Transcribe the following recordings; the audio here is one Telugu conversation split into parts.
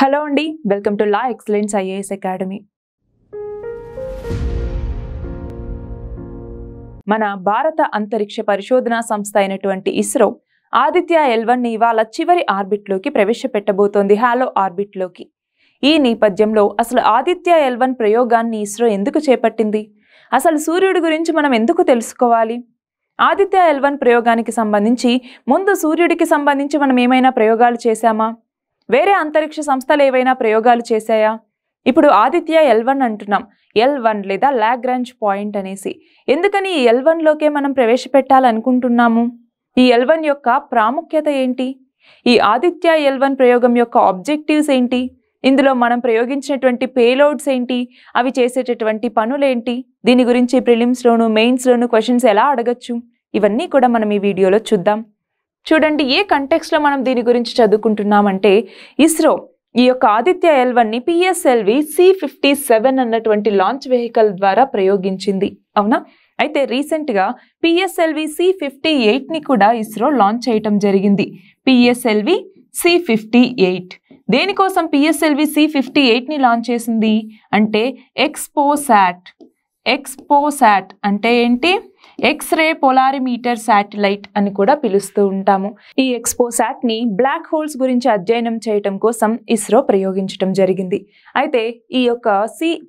హలో అండి, welcome to law excellence IAS academy. మన భారత అంతరిక్ష పరిశోధనా సంస్థ అయినటువంటి ఇస్రో ఆదిత్య L1 ఇవాళ చివరి ఆర్బిట్లోకి ప్రవేశపెట్టబోతోంది, హాలో ఆర్బిట్లోకి. ఈ నేపథ్యంలో అసలు ఆదిత్య L1 ప్రయోగాన్ని ఇస్రో ఎందుకు చేపట్టింది, అసలు సూర్యుడి గురించి మనం ఎందుకు తెలుసుకోవాలి, ఆదిత్య L1 ప్రయోగానికి సంబంధించి ముందు సూర్యుడికి సంబంధించి మనం ఏమైనా ప్రయోగాలు చేశామా, వేరే అంతరిక్ష సంస్థలు ఏవైనా ప్రయోగాలు చేశాయా, ఇప్పుడు ఆదిత్య L1 అంటున్నాం, L1 లేదా లాగ్రాంజ్ పాయింట్ అనేసి. ఎందుకని ఈ L1లోకే మనం ప్రవేశపెట్టాలనుకుంటున్నాము, ఈ L1 యొక్క ప్రాముఖ్యత ఏంటి, ఈ ఆదిత్య L1 ప్రయోగం యొక్క ఆబ్జెక్టివ్స్ ఏంటి, ఇందులో మనం ప్రయోగించినటువంటి పేలోడ్స్ ఏంటి, అవి చేసేటటువంటి పనులేంటి, దీని గురించి ప్రిలిమ్స్లోను మెయిన్స్లోను క్వశ్చన్స్ ఎలా అడగచ్చు, ఇవన్నీ కూడా మనం ఈ వీడియోలో చూద్దాం. చూడండి, ఏ కంటెక్స్ట్లో మనం దీని గురించి చదువుకుంటున్నామంటే, ఇస్రో ఈ యొక్క ఆదిత్య L1ని PSLV C57 అన్నటువంటి లాంచ్ వెహికల్ ద్వారా ప్రయోగించింది, అవునా. అయితే రీసెంట్గా PSLV C58ని కూడా ఇస్రో లాంచ్ చేయటం జరిగింది. PSLV C58 దేనికోసం PSLV C58ని లాంచ్ చేసింది అంటే ఎక్స్పోసాట్ అంటే ఏంటి, ఎక్స్రే పొలారిమీటర్ శాటిలైట్ అని కూడా పిలుస్తూ ఉంటాము. ఈ ఎక్స్పోసాట్ని బ్లాక్ హోల్స్ గురించి అధ్యయనం చేయటం కోసం ఇస్రో ప్రయోగించడం జరిగింది. అయితే ఈ యొక్క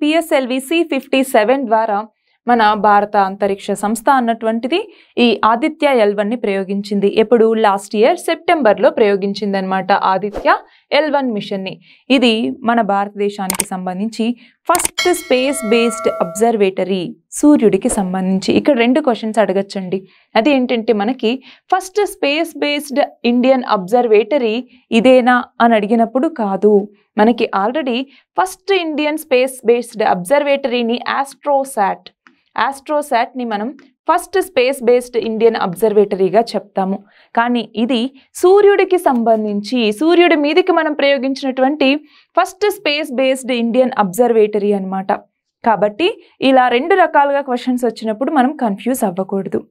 PSLV C57 ద్వారా మన భారత అంతరిక్ష సంస్థ అన్నటువంటిది ఈ ఆదిత్య L1ని ప్రయోగించింది. ఎప్పుడు, లాస్ట్ ఇయర్ సెప్టెంబర్లో ప్రయోగించింది అనమాట ఆదిత్య L1 మిషన్ని. ఇది మన భారతదేశానికి సంబంధించి ఫస్ట్ స్పేస్ బేస్డ్ అబ్జర్వేటరీ, సూర్యుడికి సంబంధించి. ఇక్కడ రెండు క్వశ్చన్స్ అడగచ్చండి. అది ఏంటంటే, మనకి first space based Indian observatory ఇదేనా అని అడిగినప్పుడు కాదు, మనకి already first Indian space based అబ్జర్వేటరీని ఆస్ట్రోసాట్ని మనం ఫస్ట్ స్పేస్ బేస్డ్ ఇండియన్ అబ్జర్వేటరీగా చెప్తాము. కానీ ఇది సూర్యుడికి సంబంధించి, సూర్యుడి మీదకి మనం ప్రయోగించినటువంటి first space based Indian observatory అన్నమాట. కాబట్టి ఇలా రెండు రకాలుగా క్వశ్చన్స్ వచ్చినప్పుడు మనం కన్ఫ్యూజ్ అవ్వకూడదు.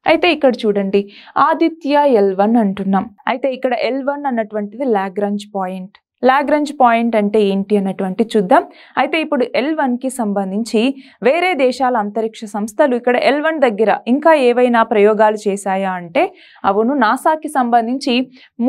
అయితే ఇక్కడ చూడండి, ఆదిత్య L1 అంటున్నాం. అయితే ఇక్కడ L1 అన్నటువంటిది లాగ్రాంజ్ పాయింట్ అంటే ఏంటి అన్నటువంటి చూద్దాం. అయితే ఇప్పుడు L1కి సంబంధించి వేరే దేశాల అంతరిక్ష సంస్థలు ఇక్కడ L1 దగ్గర ఇంకా ఏవైనా ప్రయోగాలు చేశాయా అంటే, అవును, నాసాకి సంబంధించి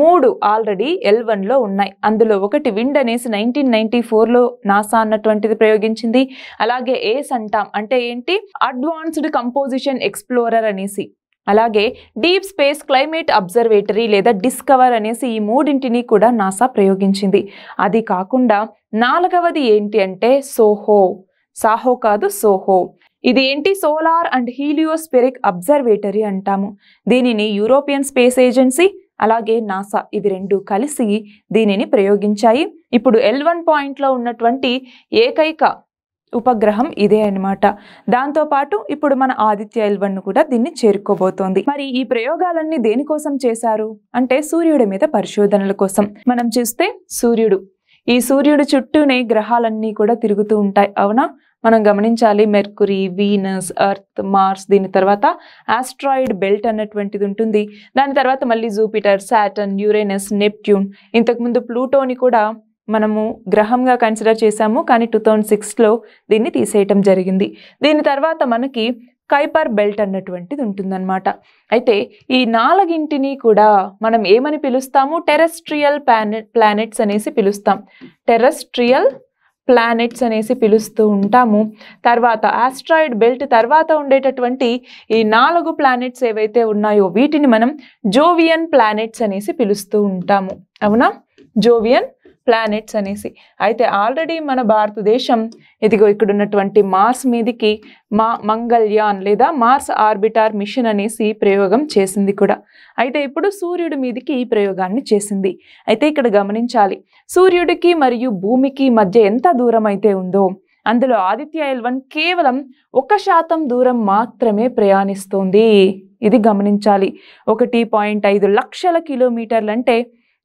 3 ఆల్రెడీ L1లో ఉన్నాయి. అందులో ఒకటి విండ్ అనేసి 1994లో నాసా అన్నటువంటిది ప్రయోగించింది. అలాగే ఏస్ అంటాం అంటే ఏంటి, అడ్వాన్స్డ్ కంపోజిషన్ ఎక్స్ప్లోరర్ అనేసి. అలాగే డీప్ స్పేస్ క్లైమేట్ అబ్జర్వేటరీ లేదా డిస్కవర్ అనేసి ఈ మూడింటిని కూడా నాసా ప్రయోగించింది. అది కాకుండా 4వది ఏంటి అంటే సాహో కాదు, సోహో. ఇది ఏంటి, సోలార్ అండ్ హీలియోస్ఫెరిక్ అబ్జర్వేటరీ అంటాము. దీనిని యూరోపియన్ స్పేస్ ఏజెన్సీ అలాగే నాసా ఇవి రెండు కలిసి దీనిని ప్రయోగించాయి. ఇప్పుడు L1 పాయింట్లో ఉన్నటువంటి ఏకైక ఉపగ్రహం ఇదే అన్నమాట. దాంతోపాటు ఇప్పుడు మన ఆదిత్య L1 కూడా దీన్ని చేరుకోబోతోంది. మరి ఈ ప్రయోగాలన్నీ దేనికోసం చేశారు అంటే, సూర్యుడి మీద పరిశోధనల కోసం. మనం చూస్తే ఈ సూర్యుడు చుట్టూనే గ్రహాలన్నీ కూడా తిరుగుతూ ఉంటాయి, అవునా. మనం గమనించాలి, మెర్కురీ, వీనస్, ఎర్త్, మార్స్, దీని తర్వాత ఆస్ట్రాయిడ్ బెల్ట్ అన్నటువంటిది ఉంటుంది. దాని తర్వాత మళ్ళీ జూపిటర్, సాటర్న్, యురేనస్, నెప్ట్యూన్, ఇంతకుముందు ప్లూటోని కూడా మనము గ్రహంగా కన్సిడర్ చేశాము, కానీ 2006లో దీన్ని తీసేయటం జరిగింది. దీని తర్వాత మనకి కైపర్ బెల్ట్ అన్నటువంటిది ఉంటుందన్నమాట. అయితే ఈ 4ంటిని కూడా మనం ఏమని పిలుస్తాము, టెరెస్ట్రియల్ ప్లానెట్స్ అనేసి పిలుస్తాం. పిలుస్తూ ఉంటాము. తర్వాత ఆస్ట్రాయిడ్ బెల్ట్ తర్వాత ఉండేటటువంటి ఈ 4 ప్లానెట్స్ ఏవైతే ఉన్నాయో వీటిని మనం జోవియన్ ప్లానెట్స్ అనేసి పిలుస్తూ ఉంటాము, అవునా, జోవియన్ ప్లానెట్స్ అనేసి. అయితే ఆల్రెడీ మన భారతదేశం ఇదిగో ఇక్కడ ఉన్నటువంటి మార్స్ మీదికి మంగళ్యాన్ లేదా మార్స్ ఆర్బిటార్ మిషన్ అనేసి ప్రయోగం చేసింది కూడా. అయితే ఇప్పుడు సూర్యుడి మీదికి ఈ ప్రయోగాన్ని చేసింది. అయితే ఇక్కడ గమనించాలి, సూర్యుడికి మరియు భూమికి మధ్య ఎంత దూరం అయితే ఉందో అందులో ఆదిత్య L1 కేవలం 1% దూరం మాత్రమే ప్రయాణిస్తోంది. ఇది గమనించాలి. 1.5 లక్షల కిలోమీటర్లు అంటే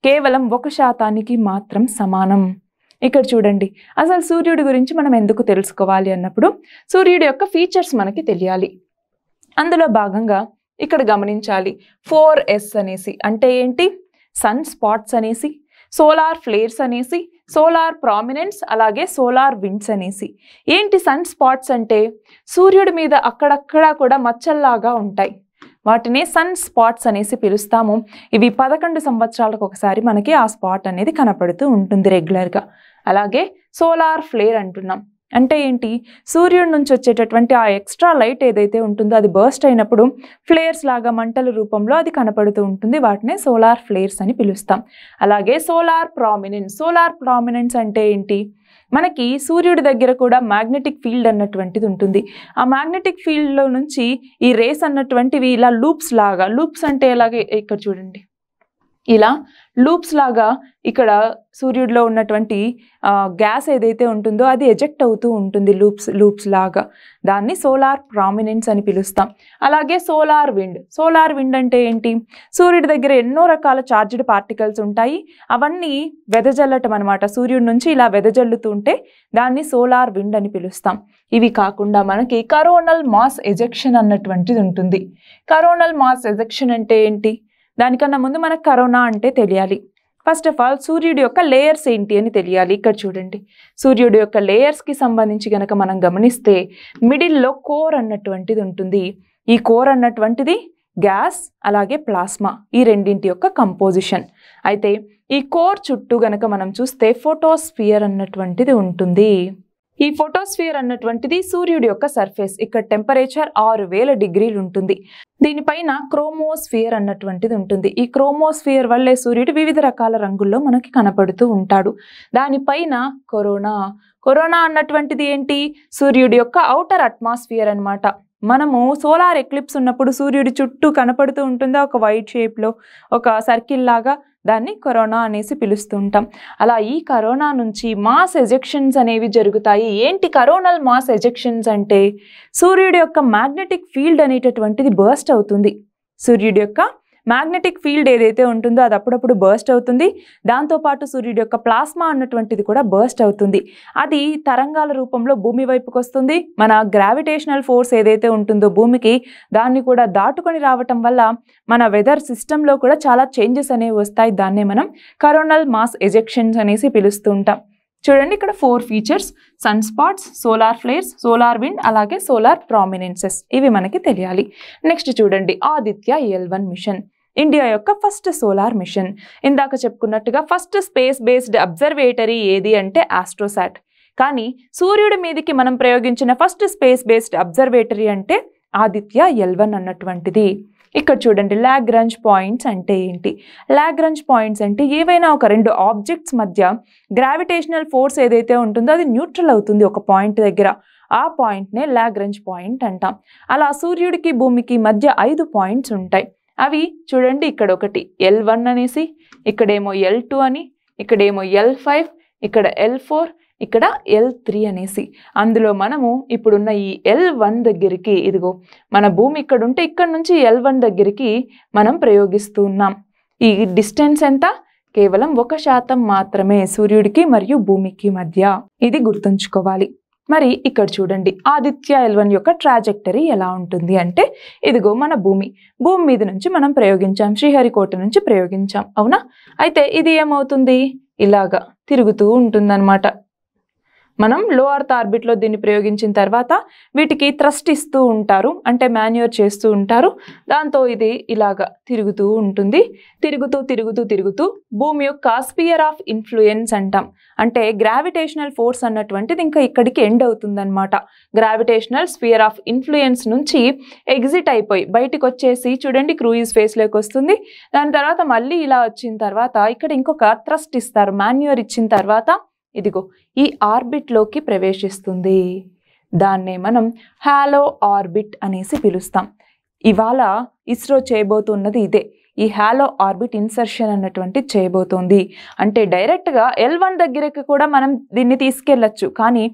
కేవలం 1% మాత్రం సమానం. ఇక్కడ చూడండి, అసలు సూర్యుడి గురించి మనం ఎందుకు తెలుసుకోవాలి అన్నప్పుడు, సూర్యుడి యొక్క ఫీచర్స్ మనకి తెలియాలి. అందులో భాగంగా ఇక్కడ గమనించాలి, 4S అనేసి అంటే ఏంటి, సన్ స్పాట్స్ అనేసి, సోలార్ ఫ్లేర్స్ అనేసి, సోలార్ ప్రామినెన్స్, అలాగే సోలార్ విండ్స్ అనేసి. ఏంటి సన్ స్పాట్స్ అంటే? సూర్యుడి మీద అక్కడక్కడ కూడా మచ్చల్లాగా ఉంటాయి, వాటిని సన్ స్పాట్స్ అనేసి పిలుస్తాము. ఇవి 11 సంవత్సరాలకు ఒకసారి మనకి ఆ స్పాట్ అనేది కనపడుతూ ఉంటుంది రెగ్యులర్గా. అలాగే సోలార్ ఫ్లేర్ అంటున్నాం. అంటే ఏంటి? సూర్యుడి నుంచి వచ్చేటటువంటి ఆ ఎక్స్ట్రా లైట్ ఏదైతే ఉంటుందో అది బర్స్ట్ అయినప్పుడు ఫ్లేర్స్ లాగా మంటల రూపంలో అది కనపడుతూ ఉంటుంది, వాటినే సోలార్ ఫ్లేర్స్ అని పిలుస్తాం. అలాగే సోలార్ ప్రామినెన్స్. సోలార్ ప్రామినెన్స్ అంటే ఏంటి? మనకి సూర్యుడి దగ్గర కూడా మ్యాగ్నెటిక్ ఫీల్డ్ అన్నటువంటిది ఉంటుంది. ఆ మ్యాగ్నెటిక్ ఫీల్డ్లో నుంచి ఈ రేస్ అన్నటువంటివి ఇలా లూప్స్ లాగా, లూప్స్ అంటే ఎలాగే ఇక్కడ చూడండి, ఇలా లూప్స్ లాగా ఇక్కడ సూర్యుడిలో ఉన్నటువంటి గ్యాస్ ఏదైతే ఉంటుందో అది ఎజెక్ట్ అవుతూ ఉంటుంది లూప్స్ లాగా. దాన్ని సోలార్ ప్రామినెన్స్ అని పిలుస్తాం. అలాగే సోలార్ విండ్. సోలార్ విండ్ అంటే ఏంటి? సూర్యుడి దగ్గర ఎన్నో రకాల చార్జ్డ్ పార్టికల్స్ ఉంటాయి, అవన్నీ వెదజల్లటం అనమాట. సూర్యుడి నుంచి ఇలా వెదజల్లుతూ ఉంటే దాన్ని సోలార్ విండ్ అని పిలుస్తాం. ఇవి కాకుండా మనకి కరోనల్ మాస్ ఎజెక్షన్ అన్నటువంటిది ఉంటుంది. కరోనల్ మాస్ ఎజెక్షన్ అంటే ఏంటి? దానికన్నా ముందు మనకు కరోనా అంటే తెలియాలి. ఫస్ట్ ఆఫ్ ఆల్ సూర్యుడి యొక్క లేయర్స్ ఏంటి అని తెలియాలి. ఇక్కడ చూడండి, సూర్యుడి యొక్క లేయర్స్కి సంబంధించి కనుక మనం గమనిస్తే మిడిల్లో కోర్ అన్నటువంటిది ఉంటుంది. ఈ కోర్ అన్నటువంటిది గ్యాస్ అలాగే ప్లాస్మా, ఈ రెండింటి యొక్క కంపోజిషన్. అయితే ఈ కోర్ చుట్టూ గనక మనం చూస్తే ఫోటోస్ఫియర్ అన్నటువంటిది ఉంటుంది. ఈ ఫోటోస్ఫియర్ అన్నటువంటిది సూర్యుడి యొక్క సర్ఫేస్. ఇక్కడ టెంపరేచర్ 6000 డిగ్రీలు ఉంటుంది. దీనిపైన క్రోమోస్ఫియర్ అన్నటువంటిది ఉంటుంది. ఈ క్రోమోస్ఫియర్ వల్లే సూర్యుడు వివిధ రకాల రంగుల్లో మనకి కనపడుతూ ఉంటాడు. దానిపైన కరోనా అన్నటువంటిది ఏంటి? సూర్యుడి యొక్క ఔటర్ అట్మాస్ఫియర్ అన్నమాట. మనము సోలార్ ఎక్లిప్స్ ఉన్నప్పుడు సూర్యుడి చుట్టూ కనపడుతూ ఉంటుందా ఒక వైట్ షేప్లో, ఒక సర్కిల్ లాగా, దాన్ని కరోనా అనేసి పిలుస్తూ ఉంటాం. అలా ఈ కరోనా నుంచి మాస్ ఎజెక్షన్స్ అనేవి జరుగుతాయి. ఏంటి కరోనల్ మాస్ ఎజెక్షన్స్ అంటే? సూర్యుడి యొక్క మ్యాగ్నెటిక్ ఫీల్డ్ అనేటటువంటిది బర్స్ట్ అవుతుంది. సూర్యుడి యొక్క మ్యాగ్నెటిక్ ఫీల్డ్ ఏదైతే ఉంటుందో అది అప్పుడప్పుడు బర్స్ట్ అవుతుంది. దాంతోపాటు సూర్యుడి యొక్క ప్లాస్మా అన్నటువంటిది కూడా బర్స్ట్ అవుతుంది. అది తరంగాల రూపంలో భూమి వైపుకి వస్తుంది. మన గ్రావిటేషనల్ ఫోర్స్ ఏదైతే ఉంటుందో భూమికి, దాన్ని కూడా దాటుకొని రావటం వల్ల మన వెదర్ సిస్టంలో కూడా చాలా చేంజెస్ అనేవి వస్తాయి. దాన్నే మనం కరోనల్ మాస్ ఎజెక్షన్స్ అనేసి పిలుస్తూ ఉంటాం. చూడండి, ఇక్కడ 4 features: sun spots, solar flares, solar wind, అలాగే సోలార్ ప్రామినెన్సెస్. ఇవి మనకి తెలియాలి. నెక్స్ట్ చూడండి, ఆదిత్య L1 మిషన్, ఇండియా యొక్క ఫస్ట్ సోలార్ మిషన్. ఇందాక చెప్పుకున్నట్టుగా ఫస్ట్ స్పేస్ బేస్డ్ అబ్జర్వేటరీ ఏది అంటే ఆస్ట్రోసాట్. కానీ సూర్యుడి మీదకి మనం ప్రయోగించిన ఫస్ట్ స్పేస్ బేస్డ్ అబ్జర్వేటరీ అంటే ఆదిత్య L1 అన్నటువంటిది. ఇక్కడ చూడండి, లాగ్రాంజ్ పాయింట్స్ అంటే ఏంటి? లాగ్రాంజ్ పాయింట్స్ అంటే ఏవైనా ఒక 2 ఆబ్జెక్ట్స్ మధ్య గ్రావిటేషనల్ ఫోర్స్ ఏదైతే ఉంటుందో అది న్యూట్రల్ అవుతుంది ఒక పాయింట్ దగ్గర. ఆ పాయింట్నే లాగ్రాంజ్ పాయింట్ అంటాం. అలా సూర్యుడికి భూమికి మధ్య 5 పాయింట్స్ ఉంటాయి. అవి చూడండి, ఇక్కడ ఒకటి L1 అనేసి, ఇక్కడేమో L2 అని, ఇక్కడేమో L5, ఇక్కడ L4, ఇక్కడ L3 అనేసి. అందులో మనము ఇప్పుడున్న ఈ L1 దగ్గరికి, ఇదిగో మన భూమి ఇక్కడ ఉంటే ఇక్కడ నుంచి L1 దగ్గరికి మనం ప్రయోగిస్తూ ఉన్నాం. ఈ డిస్టెన్స్ ఎంత? కేవలం 1% మాత్రమే సూర్యుడికి మరియు భూమికి మధ్య. ఇది గుర్తుంచుకోవాలి. మరి ఇక్కడ చూడండి, ఆదిత్య L1 యొక్క ట్రాజెక్టరీ ఎలా ఉంటుంది అంటే, ఇదిగో మన భూమి మీద నుంచి మనం ప్రయోగించాం, శ్రీహరికోట నుంచి ప్రయోగించాం, అవునా? అయితే ఇది ఏమవుతుంది? ఇలాగా తిరుగుతూ ఉంటుందన్నమాట. మనం లో అర్త్ ఆర్బిట్లో దీన్ని ప్రయోగించిన తర్వాత వీటికి థ్రస్ట్ ఇస్తూ ఉంటారు, అంటే మాన్యూర్ చేస్తూ ఉంటారు. దాంతో ఇది ఇలాగా తిరుగుతూ ఉంటుంది. తిరుగుతూ భూమి యొక్క స్పియర్ ఆఫ్ ఇన్ఫ్లుయెన్స్ అంటాం. అంటే గ్రావిటేషనల్ ఫోర్స్ అన్నటువంటిది ఇంకా ఇక్కడికి ఎండ్ అవుతుందన్నమాట. గ్రావిటేషనల్ స్పియర్ ఆఫ్ ఇన్ఫ్లుయెన్స్ నుంచి ఎగ్జిట్ అయిపోయి బయటికి వచ్చేసి చూడండి క్రూయిజ్ ఫేస్లోకి వస్తుంది. దాని తర్వాత మళ్ళీ ఇలా వచ్చిన తర్వాత ఇక్కడ ఇంకొక థ్రస్ట్ ఇస్తారు, మాన్యూర్ ఇచ్చిన తర్వాత ఇదిగో ఈ ఆర్బిట్లోకి ప్రవేశిస్తుంది. దాన్నే మనం హాలో ఆర్బిట్ అనేసి పిలుస్తాం. ఇవాళ ఇస్రో చేయబోతున్నది ఇదే, ఈ హాలో ఆర్బిట్ ఇన్సర్షన్ అన్నటువంటి చేయబోతోంది. అంటే డైరెక్ట్గా L1 దగ్గరకు కూడా మనం దీన్ని తీసుకెళ్ళచ్చు, కానీ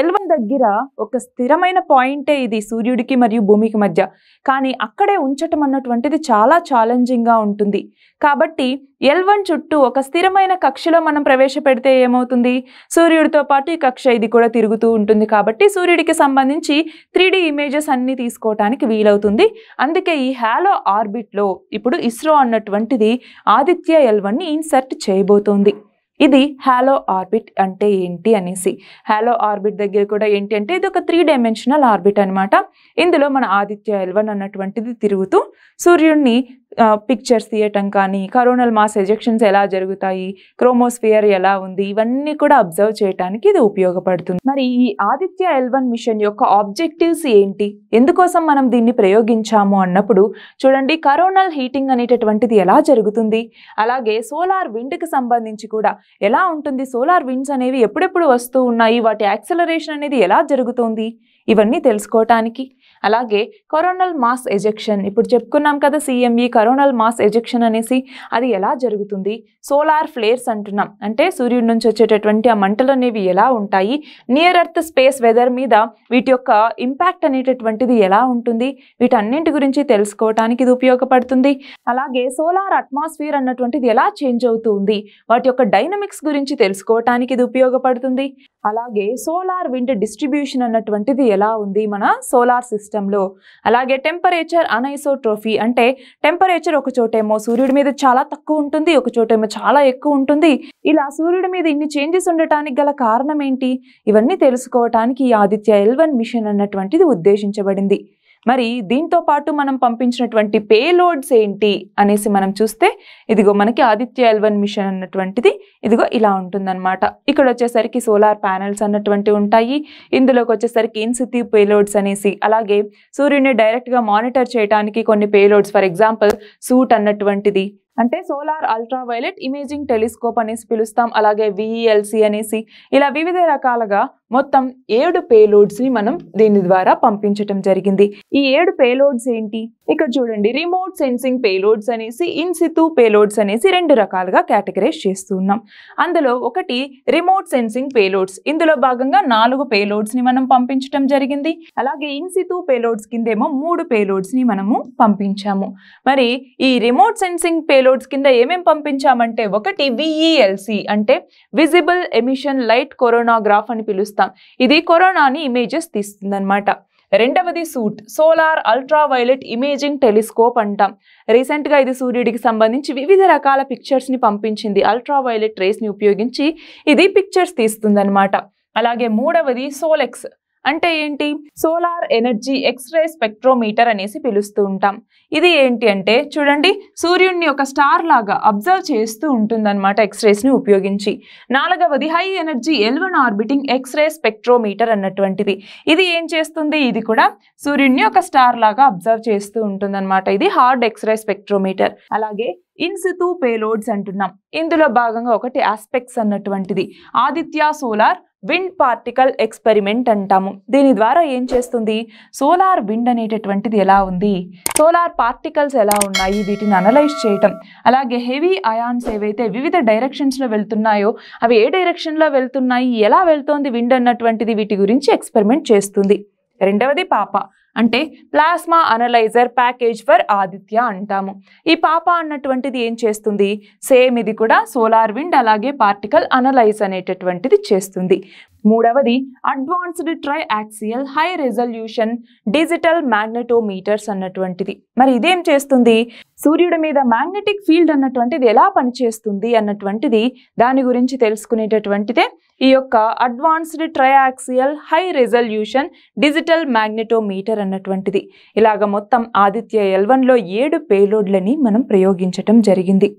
L1 దగ్గర ఒక స్థిరమైన పాయింటే ఇది సూర్యుడికి మరియు భూమికి మధ్య, కానీ అక్కడే ఉంచటం అన్నటువంటిది చాలా ఛాలెంజింగ్గా ఉంటుంది. కాబట్టి L1 చుట్టూ ఒక స్థిరమైన కక్షలో మనం ప్రవేశపెడితే ఏమవుతుంది? సూర్యుడితో పాటు ఈ కక్ష ఇది కూడా తిరుగుతూ ఉంటుంది. కాబట్టి సూర్యుడికి సంబంధించి 3D ఇమేజెస్ అన్ని తీసుకోవటానికి వీలవుతుంది. అందుకే ఈ హాలో ఆర్బిట్లో ఇప్పుడు ఇస్రో అన్నటువంటిది ఆదిత్య L1ని ఇన్సర్ట్ చేయబోతోంది. ఇది హాలో ఆర్బిట్ అంటే ఏంటి అనేసి. హాలో ఆర్బిట్ దగ్గర కూడా ఏంటి అంటే ఇది ఒక 3 డైమెన్షనల్ ఆర్బిట్ అనమాట. ఇందులో మన ఆదిత్య L1 అన్నటువంటిది తిరుగుతూ సూర్యుడిని పిక్చర్స్ తీయటం కానీ, కరోనల్ మాస్ ఎజెక్షన్స్ ఎలా జరుగుతాయి, క్రోమోస్ఫియర్ ఎలా ఉంది, ఇవన్నీ కూడా అబ్జర్వ్ చేయడానికి ఇది ఉపయోగపడుతుంది. మరి ఈ ఆదిత్య L1 మిషన్ యొక్క ఆబ్జెక్టివ్స్ ఏంటి, ఎందుకోసం మనం దీన్ని ప్రయోగించాము అన్నప్పుడు చూడండి, కరోనల్ హీటింగ్ అనేటటువంటిది ఎలా జరుగుతుంది, అలాగే సోలార్ విండ్కి సంబంధించి కూడా ఎలా ఉంటుంది, సోలార్ విండ్స్ అనేవి ఎప్పుడెప్పుడు వస్తూ ఉన్నాయి, వాటి యాక్సలరేషన్ అనేది ఎలా జరుగుతుంది, ఇవన్నీ తెలుసుకోవటానికి, అలాగే కరోనల్ మాస్ ఎజెక్షన్ ఇప్పుడు చెప్పుకున్నాం కదా, CME కరోనల్ మాస్ ఎజెక్షన్ అనేసి, అది ఎలా జరుగుతుంది, సోలార్ ఫ్లేర్స్ అంటున్నాం, అంటే సూర్యుడి నుంచి వచ్చేటటువంటి ఆ మంటలు అనేవి ఎలా ఉంటాయి, నియర్ ఎర్త్ స్పేస్ వెదర్ మీద వీటి యొక్క ఇంపాక్ట్ అనేటటువంటిది ఎలా ఉంటుంది, వీటన్నింటి గురించి తెలుసుకోవటానికి ఇది ఉపయోగపడుతుంది. అలాగే సోలార్ అట్మాస్ఫియర్ అన్నటువంటిది ఎలా చేంజ్ అవుతుంది, వాటి యొక్క డైనమిక్స్ గురించి తెలుసుకోవటానికి ఇది ఉపయోగపడుతుంది. అలాగే సోలార్ విండ్ డిస్ట్రిబ్యూషన్ అన్నటువంటిది ఎలా ఉంది మన సోలార్ సిస్టంలో, అలాగే టెంపరేచర్ అనైసోట్రోఫీ అంటే టెంపరేచర్ ఒక చోటేమో సూర్యుడి మీద చాలా తక్కువ ఉంటుంది, ఒక చోటేమో చాలా ఎక్కువ ఉంటుంది, ఇలా సూర్యుడి మీద ఇన్ని చేంజెస్ ఉండటానికి గల కారణం ఏంటి, ఇవన్నీ తెలుసుకోవటానికి ఈ ఆదిత్య L1 మిషన్ అన్నటువంటిది ఉద్దేశించబడింది. మరి దీంతో పాటు మనం పంపించినటువంటి పేలోడ్స్ ఏంటి అనేసి మనం చూస్తే, ఇదిగో మనకి ఆదిత్య L1 మిషన్ అన్నటువంటిది ఇదిగో ఇలా ఉంటుందన్నమాట. ఇక్కడ వచ్చేసరికి సోలార్ ప్యానెల్స్ అన్నటువంటి ఉంటాయి, ఇందులోకి వచ్చేసరికి ఇన్సిట్యూ పేలోడ్స్ అనేసి, అలాగే సూర్యుడిని డైరెక్ట్గా మానిటర్ చేయడానికి కొన్ని పేలోడ్స్, ఫర్ ఎగ్జాంపుల్ సూట్ అన్నటువంటిది, అంటే సోలార్ అల్ట్రావైలెట్ ఇమేజింగ్ టెలిస్కోప్ అనేసి పిలుస్తాం, అలాగే VELC అనేసి, ఇలా వివిధ రకాలుగా మొత్తం 7 పేలోడ్స్ ని మనం దీని ద్వారా పంపించటం జరిగింది. ఈ 7 పేలోడ్స్ ఏంటి, ఇక్కడ చూడండి, రిమోట్ సెన్సింగ్ పేలోడ్స్ అనేసి, ఇన్సిట్యూ పేలోడ్స్ అనేసి 2 రకాలుగా కేటగరైజ్ చేస్తున్నాం. అందులో ఒకటి రిమోట్ సెన్సింగ్ పేలోడ్స్, ఇందులో భాగంగా 4 పేలోడ్స్ ని మనం పంపించటం జరిగింది. అలాగే ఇన్సిట్యూ పేలోడ్స్ కిందేమో 3 పేలోడ్స్ ని మనము పంపించాము. మరి ఈ రిమోట్ సెన్సింగ్ పేలోడ్స్ కింద ఏమేం పంపించామంటే, ఒకటి VELC అంటే విజిబుల్ ఎమిషన్ లైట్ కొరోనాగ్రాఫ్ అని పిలుస్తాం, ఇది కరోనాని ఇమేజెస్ తీస్తుందన్నమాట. రెండవది suit, solar ultraviolet imaging telescope అంటాం. రీసెంట్గా ఇది సూర్యుడికి సంబంధించి వివిధ రకాల పిక్చర్స్ ని పంపించింది, అల్ట్రావైలెట్ రేస్ ని ఉపయోగించి ఇది పిక్చర్స్ తీస్తుందన్నమాట. అలాగే మూడవది సోలెక్స్ అంటే ఏంటి, సోలార్ ఎనర్జీ ఎక్స్రే స్పెక్ట్రోమీటర్ అనేసి పిలుస్తూ ఉంటాం. ఇది ఏంటి అంటే చూడండి, సూర్యుడిని ఒక స్టార్ లాగా అబ్జర్వ్ చేస్తూ ఉంటుందన్నమాట ఎక్స్రేస్ ని ఉపయోగించి. నాలుగవది high energy L1 orbiting X-ray spectrometer అన్నటువంటిది, ఇది ఏం చేస్తుంది, ఇది కూడా సూర్యుడిని ఒక స్టార్ లాగా అబ్జర్వ్ చేస్తూ ఉంటుందన్నమాట, ఇది హార్డ్ ఎక్స్రే స్పెక్ట్రోమీటర్. అలాగే ఇన్సిట్యూ పేలోడ్స్ అంటున్నాం, ఇందులో భాగంగా ఒకటి ఆస్పెక్ట్స్ అన్నటువంటిది Aditya solar wind particle experiment అంటాము. దీని ద్వారా ఏం చేస్తుంది, సోలార్ విండ్ అనేటటువంటిది ఎలా ఉంది, సోలార్ పార్టికల్స్ ఎలా ఉన్నాయి, వీటిని అనలైజ్ చేయటం, అలాగే హెవీ అయాన్స్ ఏవైతే వివిధ డైరెక్షన్స్లో వెళ్తున్నాయో అవి ఏ డైరెక్షన్లో వెళ్తున్నాయి, ఎలా వెళ్తోంది విండ్ అన్నటువంటిది, వీటి గురించి ఎక్స్పెరిమెంట్ చేస్తుంది. రెండవది పాప అంటే plasma analyser package for Aditya అంటాము. ఈ పాప అన్నటువంటిది ఏం చేస్తుంది, సేమ్ ఇది కూడా సోలార్ విండ్ అలాగే పార్టికల్ అనలైజ్ అనేటటువంటిది చేస్తుంది. మూడవది advanced tri axial high resolution digital magnetometers అన్నటువంటిది. మరి ఇదేం చేస్తుంది, సూర్యుడి మీద మ్యాగ్నెటిక్ ఫీల్డ్ అన్నటువంటిది ఎలా పనిచేస్తుంది అన్నటువంటిది దాని గురించి తెలుసుకునేటటువంటిదే ఈ యొక్క advanced triaxial high resolution digital magnetometer అన్నటువంటిది. ఇలాగ మొత్తం ఆదిత్య L1లో 7 పేలోడ్లని మనం ప్రయోగించటం జరిగింది.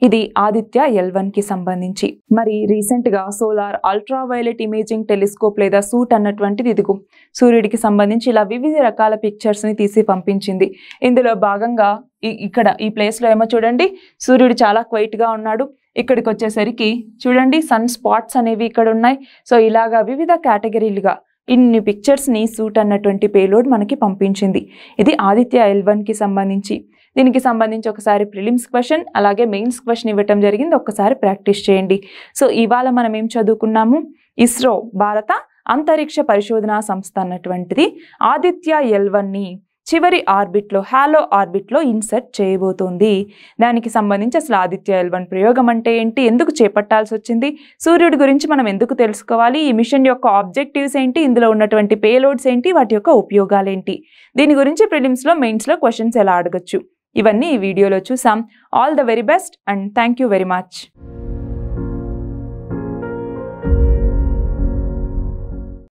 ఇది ఆదిత్య L1కి సంబంధించి. మరి రీసెంట్గా సోలార్ అల్ట్రావైలెట్ ఇమేజింగ్ టెలిస్కోప్ లేదా సూట్ అన్నటువంటిది ఇదిగో సూర్యుడికి సంబంధించి ఇలా వివిధ రకాల పిక్చర్స్ని తీసి పంపించింది. ఇందులో భాగంగా ఇక్కడ ఈ ప్లేస్లో ఏమో చూడండి, సూర్యుడు చాలా క్వైట్గా ఉన్నాడు, ఇక్కడికి వచ్చేసరికి చూడండి సన్ స్పాట్స్ అనేవి ఇక్కడ ఉన్నాయి. సో ఇలాగా వివిధ కేటగిరీలుగా ఇన్ని పిక్చర్స్ని సూట్ అన్నటువంటి పేలోడ్ మనకి పంపించింది. ఇది ఆదిత్య L1కి సంబంధించి. దీనికి సంబంధించి ఒకసారి ప్రిలిమ్స్ క్వశ్చన్ అలాగే మెయిన్స్ క్వశ్చన్ ఇవ్వటం జరిగింది, ఒక్కసారి ప్రాక్టీస్ చేయండి. సో ఇవాళ మనం ఏం చదువుకున్నాము, ఇస్రో భారత అంతరిక్ష పరిశోధనా సంస్థ అన్నటువంటిది ఆదిత్య L1ని చివరి ఆర్బిట్లో హాలో ఆర్బిట్లో ఇన్సర్ట్ చేయబోతోంది. దానికి సంబంధించి అసలు ఆదిత్య L1 ప్రయోగం అంటే ఏంటి, ఎందుకు చేపట్టాల్సి వచ్చింది, సూర్యుడి గురించి మనం ఎందుకు తెలుసుకోవాలి, ఈ మిషన్ యొక్క ఆబ్జెక్టివ్స్ ఏంటి, ఇందులో ఉన్నటువంటి పేలోడ్స్ ఏంటి, వాటి యొక్క ఉపయోగాలు ఏంటి, దీని గురించి ప్రిలిమ్స్లో మెయిన్స్లో క్వశ్చన్స్ ఎలా అడగచ్చు, ఇవన్నీ ఈ వీడియోలో చూసాం. All the very best and thank you very much.